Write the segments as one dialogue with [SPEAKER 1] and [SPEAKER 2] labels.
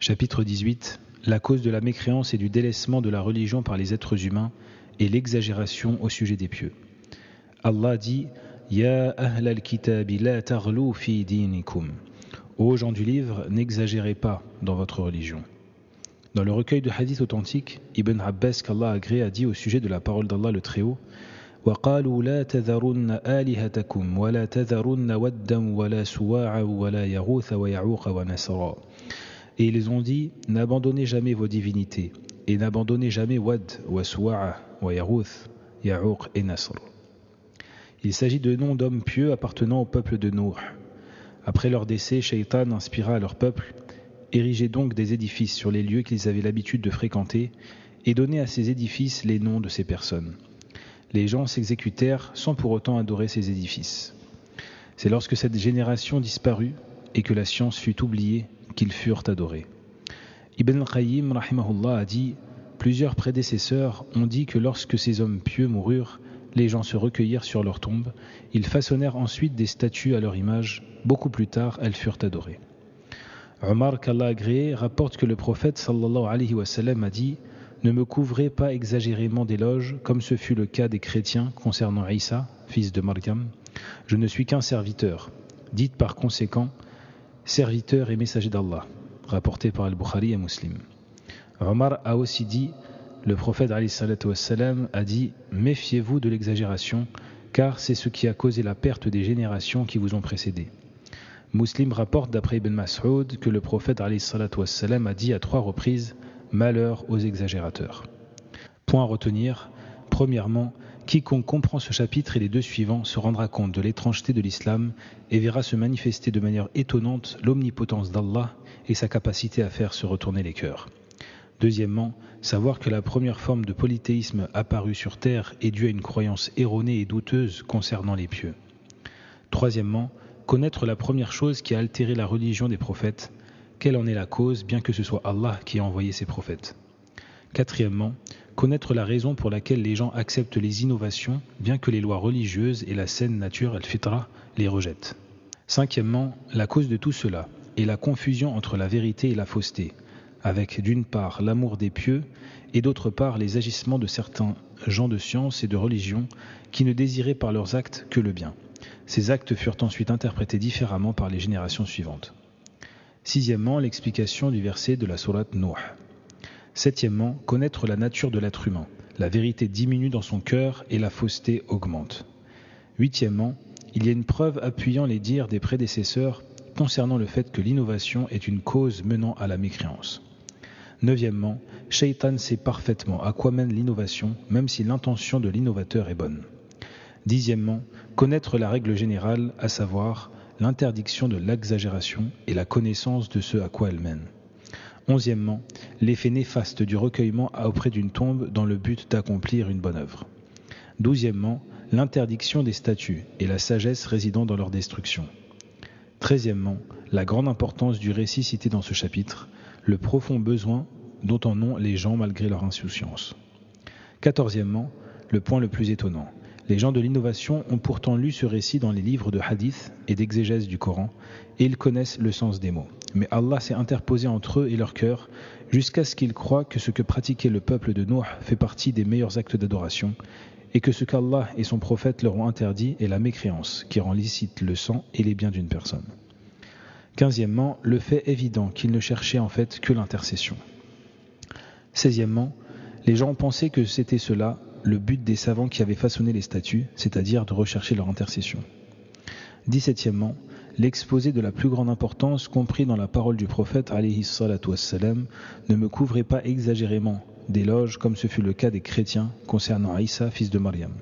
[SPEAKER 1] Chapitre 18. La cause de la mécréance et du délaissement de la religion par les êtres humains et l'exagération au sujet des pieux. Allah dit « Ya ahl al-kitabi la taghlu fi dinikum » Ô gens du livre, n'exagérez pas dans votre religion. Dans le recueil de hadiths authentiques, Ibn Abbas qu'Allah agrée a dit au sujet de la parole d'Allah le Très-Haut وَقَالُوا لَا تَذَرُنَّ آلِهَتَكُمْ وَلَا تَذَرُنَّ وَدًّا وَلَا سُوَاعًا وَلَا يَغُوثَ وَيَعُوقَ وَنَسْرًا. Et ils ont dit, n'abandonnez jamais vos divinités, et n'abandonnez jamais Wad, wa Suwa'a, wa Yarouth, Ya'uq et Nasr. Il s'agit de noms d'hommes pieux appartenant au peuple de Nuh. Après leur décès, Shaitan inspira à leur peuple, érigez donc des édifices sur les lieux qu'ils avaient l'habitude de fréquenter, et donnez à ces édifices les noms de ces personnes. Les gens s'exécutèrent sans pour autant adorer ces édifices. C'est lorsque cette génération disparut et que la science fut oubliée qu'ils furent adorés. Ibn al-Qayyim rahimahullah a dit « Plusieurs prédécesseurs ont dit que lorsque ces hommes pieux moururent, les gens se recueillirent sur leurs tombes, ils façonnèrent ensuite des statues à leur image, beaucoup plus tard elles furent adorées. » Omar qu'Allah agréé rapporte que le prophète sallallahu alayhi wa sallam a dit « Ne me couvrez pas exagérément d'éloges, comme ce fut le cas des chrétiens concernant Isa, fils de Maryam. Je ne suis qu'un serviteur. Dites par conséquent serviteur et messager d'Allah, rapporté par Al-Bukhari et Muslim. Omar a aussi dit, le prophète alayhi salatu wassalam a dit « Méfiez-vous de l'exagération, car c'est ce qui a causé la perte des générations qui vous ont précédés. » Muslim rapporte d'après Ibn Mas'ud que le prophète alayhi salatu wassalam a dit à 3 reprises « Malheur aux exagérateurs ». Point à retenir, premièrement, quiconque comprend ce chapitre et les 2 suivants se rendra compte de l'étrangeté de l'islam et verra se manifester de manière étonnante l'omnipotence d'Allah et sa capacité à faire se retourner les cœurs. Deuxièmement, savoir que la première forme de polythéisme apparue sur terre est due à une croyance erronée et douteuse concernant les pieux. Troisièmement, connaître la première chose qui a altéré la religion des prophètes, quelle en est la cause, bien que ce soit Allah qui a envoyé ses prophètes. Quatrièmement, connaître la raison pour laquelle les gens acceptent les innovations, bien que les lois religieuses et la saine nature, al-fitra, les rejettent. Cinquièmement, la cause de tout cela est la confusion entre la vérité et la fausseté, avec d'une part l'amour des pieux et d'autre part les agissements de certains gens de science et de religion qui ne désiraient par leurs actes que le bien. Ces actes furent ensuite interprétés différemment par les générations suivantes. Sixièmement, l'explication du verset de la sourate Nuh. Septièmement, connaître la nature de l'être humain. La vérité diminue dans son cœur et la fausseté augmente. Huitièmement, il y a une preuve appuyant les dires des prédécesseurs concernant le fait que l'innovation est une cause menant à la mécréance. Neuvièmement, Shaitan sait parfaitement à quoi mène l'innovation, même si l'intention de l'innovateur est bonne. Dixièmement, connaître la règle générale, à savoir l'interdiction de l'exagération et la connaissance de ce à quoi elle mène. Onzièmement, l'effet néfaste du recueillement auprès d'une tombe dans le but d'accomplir une bonne œuvre. Douzièmement, l'interdiction des statues et la sagesse résidant dans leur destruction. Treizièmement, la grande importance du récit cité dans ce chapitre, le profond besoin dont en ont les gens malgré leur insouciance. Quatorzièmement, le point le plus étonnant. Les gens de l'innovation ont pourtant lu ce récit dans les livres de hadith et d'exégèse du Coran et ils connaissent le sens des mots. Mais Allah s'est interposé entre eux et leur cœur jusqu'à ce qu'ils croient que ce que pratiquait le peuple de Nuh fait partie des meilleurs actes d'adoration et que ce qu'Allah et son prophète leur ont interdit est la mécréance qui rend licite le sang et les biens d'une personne. Quinzièmement, le fait évident qu'ils ne cherchaient en fait que l'intercession. Seizièmement, les gens pensaient que c'était cela le but des savants qui avaient façonné les statues, c'est-à-dire de rechercher leur intercession. 17e, l'exposé de la plus grande importance compris dans la parole du prophète alayhi salatu wassalam, ne me couvrez pas exagérément d'éloges comme ce fut le cas des chrétiens concernant Isa, fils de Maryam.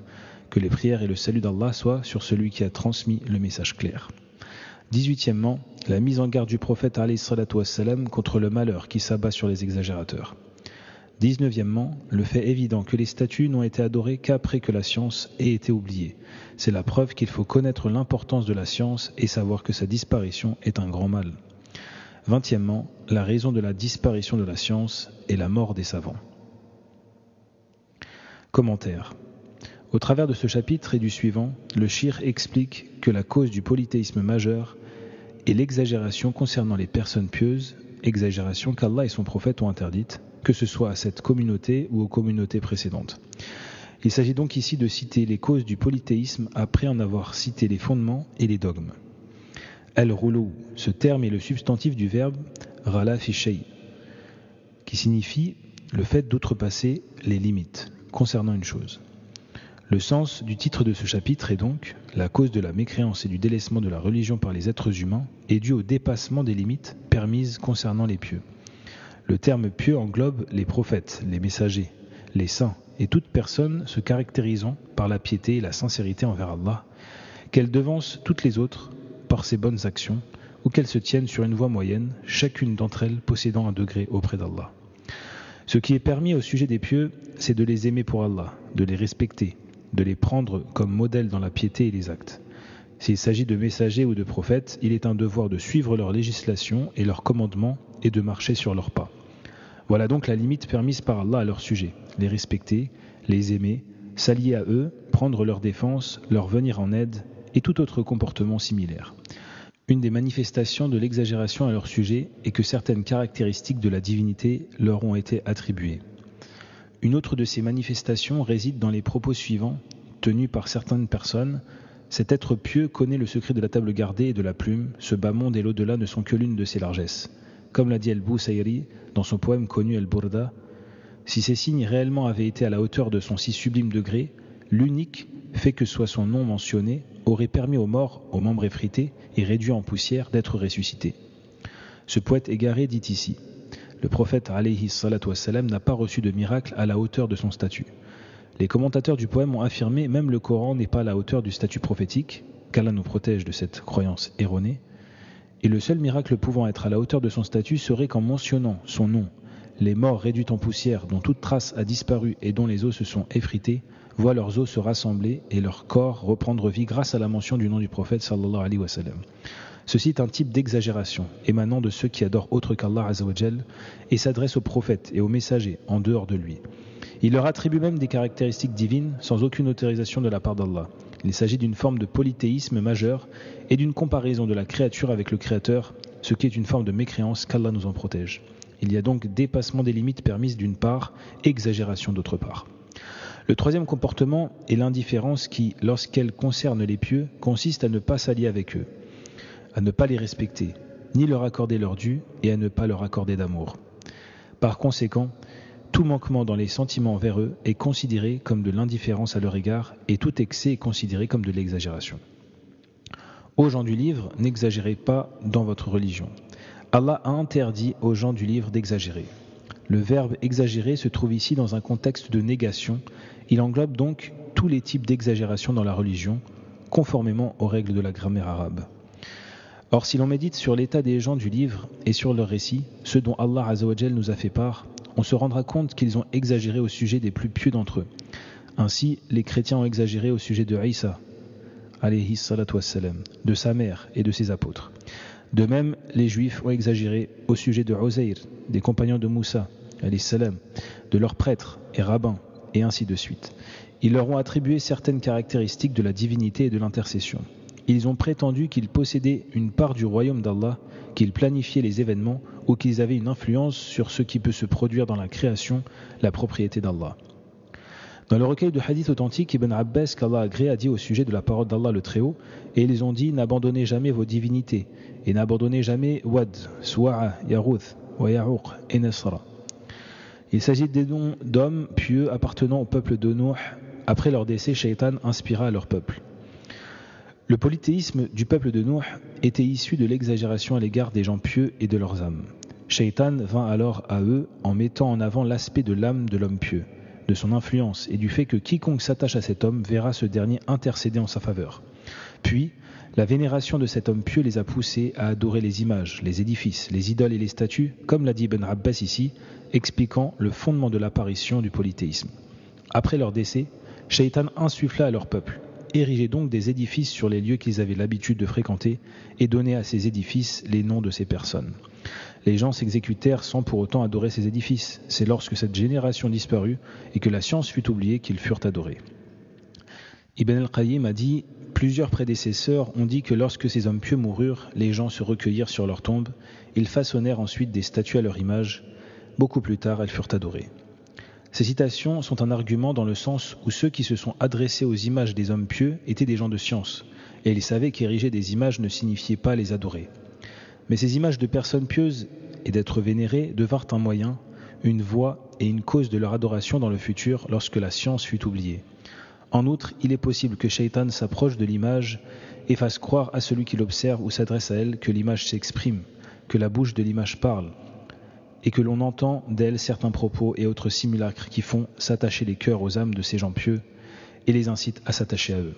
[SPEAKER 1] Que les prières et le salut d'Allah soient sur celui qui a transmis le message clair. 18e, la mise en garde du prophète alayhi salatu wassalam contre le malheur qui s'abat sur les exagérateurs. 19e, le fait évident que les statues n'ont été adorées qu'après que la science ait été oubliée. C'est la preuve qu'il faut connaître l'importance de la science et savoir que sa disparition est un grand mal. 20e, la raison de la disparition de la science est la mort des savants. Commentaire. Au travers de ce chapitre et du suivant, le shir explique que la cause du polythéisme majeur est l'exagération concernant les personnes pieuses exagération qu'Allah et son prophète ont interdite, que ce soit à cette communauté ou aux communautés précédentes. Il s'agit donc ici de citer les causes du polythéisme après en avoir cité les fondements et les dogmes. Al-Ghulu, ce terme est le substantif du verbe ghala fi shay, qui signifie le fait d'outrepasser les limites concernant une chose. Le sens du titre de ce chapitre est donc « La cause de la mécréance et du délaissement de la religion par les êtres humains est due au dépassement des limites permises concernant les pieux ». Le terme pieux englobe les prophètes, les messagers, les saints et toute personne se caractérisant par la piété et la sincérité envers Allah, qu'elle devance toutes les autres par ses bonnes actions ou qu'elles se tiennent sur une voie moyenne, chacune d'entre elles possédant un degré auprès d'Allah. Ce qui est permis au sujet des pieux, c'est de les aimer pour Allah, de les respecter, de les prendre comme modèle dans la piété et les actes. S'il s'agit de messagers ou de prophètes, il est un devoir de suivre leur législation et leurs commandements et de marcher sur leurs pas. Voilà donc la limite permise par Allah à leur sujet, les respecter, les aimer, s'allier à eux, prendre leur défense, leur venir en aide et tout autre comportement similaire. Une des manifestations de l'exagération à leur sujet est que certaines caractéristiques de la divinité leur ont été attribuées. Une autre de ces manifestations réside dans les propos suivants, tenus par certaines personnes. Cet être pieux connaît le secret de la table gardée et de la plume, ce bas monde et l'au-delà ne sont que l'une de ses largesses. Comme l'a dit Al-Busayri dans son poème connu Al-Burda, si ces signes réellement avaient été à la hauteur de son si sublime degré, l'unique fait que soit son nom mentionné aurait permis aux morts, aux membres effrités et réduits en poussière d'être ressuscités. Ce poète égaré dit ici: le prophète alayhi salatu wassalam n'a pas reçu de miracle à la hauteur de son statut. Les commentateurs du poème ont affirmé même le Coran n'est pas à la hauteur du statut prophétique, qu'Allah nous protège de cette croyance erronée, et le seul miracle pouvant être à la hauteur de son statut serait qu'en mentionnant son nom, les morts réduits en poussière dont toute trace a disparu et dont les os se sont effrités, voient leurs os se rassembler et leur corps reprendre vie grâce à la mention du nom du prophète sallallahu alayhi wa sallam. Ceci est un type d'exagération émanant de ceux qui adorent autre qu'Allah Azza wa Jal et s'adressent aux prophètes et aux messagers en dehors de lui. Il leur attribue même des caractéristiques divines sans aucune autorisation de la part d'Allah. Il s'agit d'une forme de polythéisme majeur et d'une comparaison de la créature avec le Créateur, ce qui est une forme de mécréance qu'Allah nous en protège. Il y a donc dépassement des limites permises d'une part, exagération d'autre part. Le troisième comportement est l'indifférence qui, lorsqu'elle concerne les pieux, consiste à ne pas s'allier avec eux, à ne pas les respecter, ni leur accorder leur dû et à ne pas leur accorder d'amour. Par conséquent, tout manquement dans les sentiments envers eux est considéré comme de l'indifférence à leur égard et tout excès est considéré comme de l'exagération. Ô gens du livre, n'exagérez pas dans votre religion. Allah a interdit aux gens du livre d'exagérer. Le verbe exagérer se trouve ici dans un contexte de négation. Il englobe donc tous les types d'exagération dans la religion, conformément aux règles de la grammaire arabe. Or, si l'on médite sur l'état des gens du livre et sur leurs récits, ceux dont Allah Azza wa Jal nous a fait part, on se rendra compte qu'ils ont exagéré au sujet des plus pieux d'entre eux. Ainsi, les chrétiens ont exagéré au sujet de Isa, alayhi salatu wassalam, de sa mère et de ses apôtres. De même, les juifs ont exagéré au sujet de Uzair, des compagnons de Moussa, alayhi salam, de leurs prêtres et rabbins, et ainsi de suite. Ils leur ont attribué certaines caractéristiques de la divinité et de l'intercession. Ils ont prétendu qu'ils possédaient une part du royaume d'Allah, qu'ils planifiaient les événements ou qu'ils avaient une influence sur ce qui peut se produire dans la création, la propriété d'Allah. Dans le recueil de hadiths authentiques, Ibn Abbas, qu'Allah agrée, a dit au sujet de la parole d'Allah le Très-Haut, et ils ont dit: n'abandonnez jamais vos divinités, et n'abandonnez jamais Wad, Suwa'a, Yarouth, wa Ya'uq et Nasra. Il s'agit des noms d'hommes pieux appartenant au peuple de Nuh. Après leur décès, Shaitan inspira à leur peuple. Le polythéisme du peuple de Nuh était issu de l'exagération à l'égard des gens pieux et de leurs âmes. Shaitan vint alors à eux en mettant en avant l'aspect de l'âme de l'homme pieux, de son influence et du fait que quiconque s'attache à cet homme verra ce dernier intercéder en sa faveur. Puis, la vénération de cet homme pieux les a poussés à adorer les images, les édifices, les idoles et les statues, comme l'a dit Ibn Abbas ici, expliquant le fondement de l'apparition du polythéisme. Après leur décès, Shaitan insuffla à leur peuple: érigez donc des édifices sur les lieux qu'ils avaient l'habitude de fréquenter et donnez à ces édifices les noms de ces personnes. Les gens s'exécutèrent sans pour autant adorer ces édifices. C'est lorsque cette génération disparut et que la science fut oubliée qu'ils furent adorés. Ibn al-Qayyim a dit « Plusieurs prédécesseurs ont dit que lorsque ces hommes pieux moururent, les gens se recueillirent sur leurs tombes. Ils façonnèrent ensuite des statues à leur image. Beaucoup plus tard, elles furent adorées. » Ces citations sont un argument dans le sens où ceux qui se sont adressés aux images des hommes pieux étaient des gens de science, et ils savaient qu'ériger des images ne signifiait pas les adorer. Mais ces images de personnes pieuses et d'êtres vénérés devinrent un moyen, une voie et une cause de leur adoration dans le futur lorsque la science fut oubliée. En outre, il est possible que Shaitan s'approche de l'image et fasse croire à celui qui l'observe ou s'adresse à elle que l'image s'exprime, que la bouche de l'image parle, et que l'on entend d'elle certains propos et autres simulacres qui font s'attacher les cœurs aux âmes de ces gens pieux et les incitent à s'attacher à eux.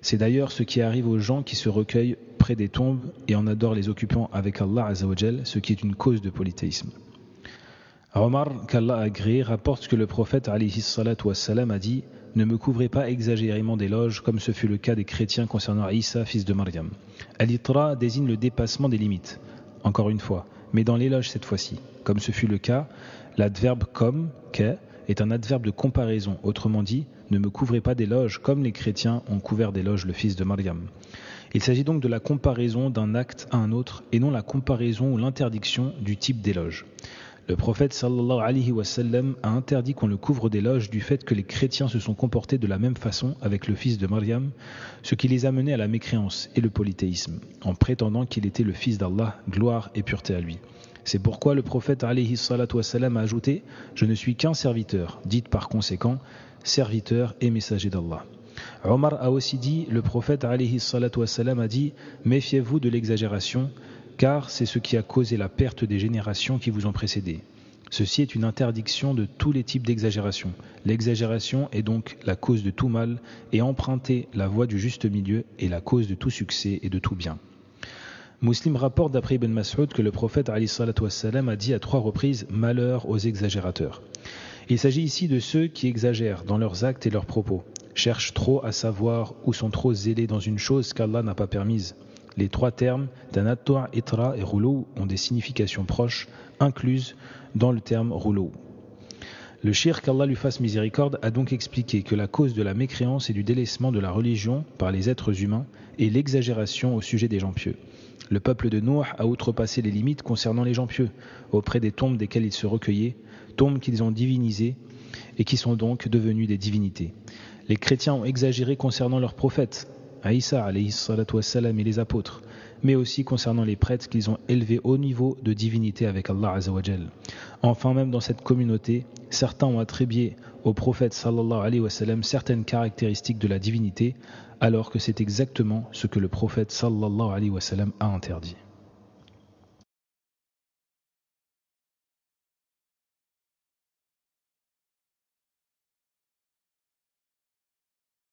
[SPEAKER 1] C'est d'ailleurs ce qui arrive aux gens qui se recueillent près des tombes et en adorent les occupants avec Allah Azzawajal, ce qui est une cause de polythéisme. Omar, qu'Allah a agréé, rapporte que le prophète alayhi salatu wassalam a dit « Ne me couvrez pas exagérément d'éloges comme ce fut le cas des chrétiens concernant Isa, fils de Maryam. » Al-Itra désigne le dépassement des limites, encore une fois, mais dans l'éloge cette fois-ci. Comme ce fut le cas, l'adverbe comme, que, est un adverbe de comparaison. Autrement dit, ne me couvrez pas d'éloges comme les chrétiens ont couvert d'éloges le fils de Maryam. Il s'agit donc de la comparaison d'un acte à un autre et non la comparaison ou l'interdiction du type d'éloge. Le prophète sallallahu alayhi wa sallam a interdit qu'on le couvre d'éloges du fait que les chrétiens se sont comportés de la même façon avec le fils de Maryam, ce qui les a menés à la mécréance et le polythéisme, en prétendant qu'il était le fils d'Allah, gloire et pureté à lui. C'est pourquoi le prophète alayhi salatu wassalam a ajouté « Je ne suis qu'un serviteur », dites par conséquent « serviteur et messager d'Allah ». Omar a aussi dit, le prophète alayhi salatu wassalam a dit « Méfiez-vous de l'exagération, car c'est ce qui a causé la perte des générations qui vous ont précédé. Ceci est une interdiction de tous les types d'exagération. L'exagération est donc la cause de tout mal et emprunter la voie du juste milieu est la cause de tout succès et de tout bien. » Muslim rapporte d'après Ibn Mas'ud que le prophète alayhi salatu wassalam a dit à 3 reprises « Malheur aux exagérateurs ». Il s'agit ici de ceux qui exagèrent dans leurs actes et leurs propos, cherchent trop à savoir ou sont trop zélés dans une chose qu'Allah n'a pas permise. Les 3 termes tanattu', itra et ghulu ont des significations proches, incluses dans le terme ghulu. Le shir, qu'Allah lui fasse miséricorde, a donc expliqué que la cause de la mécréance et du délaissement de la religion par les êtres humains est l'exagération au sujet des gens pieux. Le peuple de Nuh a outrepassé les limites concernant les gens pieux, auprès des tombes desquelles ils se recueillaient, tombes qu'ils ont divinisées et qui sont donc devenues des divinités. Les chrétiens ont exagéré concernant leurs prophètes, Isa alayhi salatu wassalam et les apôtres, mais aussi concernant les prêtres qu'ils ont élevés au niveau de divinité avec Allah Azzawajal. Enfin, même dans cette communauté, certains ont attribué au prophète sallallahu alayhi wa sallam certaines caractéristiques de la divinité, alors que c'est exactement ce que le prophète sallallahu alayhi wa sallam a interdit.